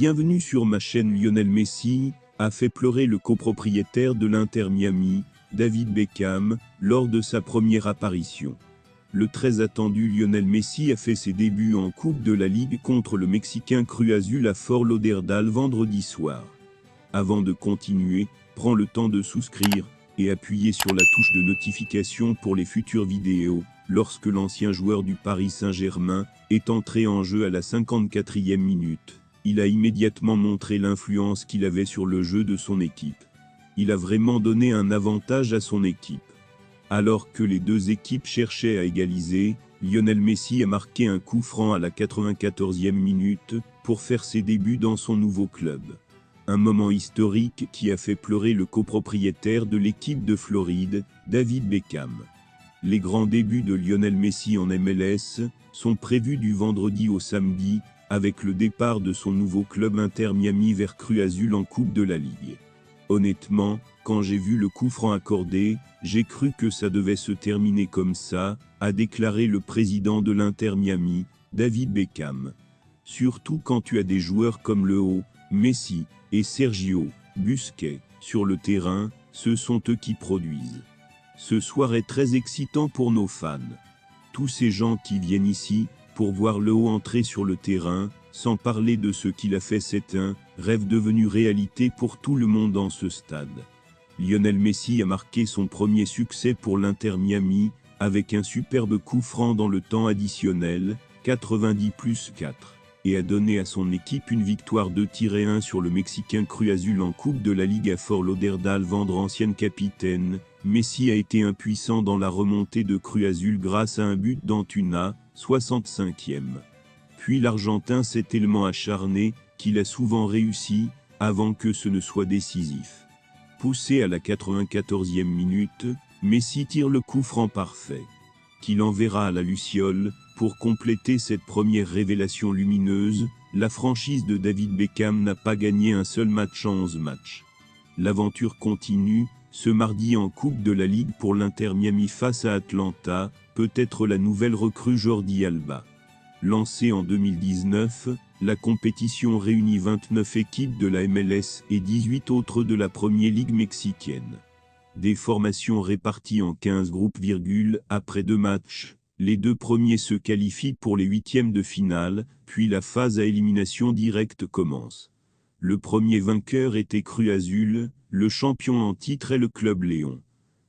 Bienvenue sur ma chaîne. Lionel Messi a fait pleurer le copropriétaire de l'Inter Miami, David Beckham, lors de sa première apparition. Le très attendu Lionel Messi a fait ses débuts en Coupe de la Ligue contre le Mexicain Cruz Azul à Fort Lauderdale vendredi soir. Avant de continuer, prends le temps de souscrire et appuyer sur la touche de notification pour les futures vidéos. Lorsque l'ancien joueur du Paris Saint-Germain est entré en jeu à la 54e minute, il a immédiatement montré l'influence qu'il avait sur le jeu de son équipe. Il a vraiment donné un avantage à son équipe. Alors que les deux équipes cherchaient à égaliser, Lionel Messi a marqué un coup franc à la 94e minute pour faire ses débuts dans son nouveau club. Un moment historique qui a fait pleurer le copropriétaire de l'équipe de Floride, David Beckham. Les grands débuts de Lionel Messi en MLS sont prévus du vendredi au samedi, avec le départ de son nouveau club Inter Miami vers Cruz Azul en Coupe de la Ligue. Honnêtement, quand j'ai vu le coup franc accordé, j'ai cru que ça devait se terminer comme ça, a déclaré le président de l'Inter Miami, David Beckham. Surtout quand tu as des joueurs comme Leo Messi et Sergio Busquets sur le terrain, ce sont eux qui produisent. Ce soir est très excitant pour nos fans. Tous ces gens qui viennent ici pour voir Leo entrer sur le terrain, sans parler de ce qu'il a fait, c'est un rêve devenu réalité pour tout le monde dans ce stade. Lionel Messi a marqué son premier succès pour l'Inter Miami, avec un superbe coup franc dans le temps additionnel, 90+4, et a donné à son équipe une victoire 2-1 sur le Mexicain Cruz Azul en Coupe de la Ligue à Fort Lauderdale. Ancienne capitaine, Messi a été impuissant dans la remontée de Cruz Azul grâce à un but d'Antuna, 65e. Puis l'Argentin s'est tellement acharné qu'il a souvent réussi, avant que ce ne soit décisif. Poussé à la 94e minute, Messi tire le coup franc parfait, qu'il enverra à la Luciole. Pour compléter cette première révélation lumineuse, la franchise de David Beckham n'a pas gagné un seul match en 11 matchs. L'aventure continue, ce mardi en Coupe de la Ligue pour l'Inter Miami face à Atlanta, peut-être la nouvelle recrue Jordi Alba. Lancée en 2019, la compétition réunit 29 équipes de la MLS et 18 autres de la Premier Ligue mexicaine. Des formations réparties en 15 groupes. Après 2 matchs, les 2 premiers se qualifient pour les 8e de finale, puis la phase à élimination directe commence. Le premier vainqueur était Cruz Azul, le champion en titre est le Club Léon.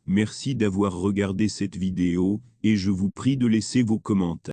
Merci d'avoir regardé cette vidéo, et je vous prie de laisser vos commentaires.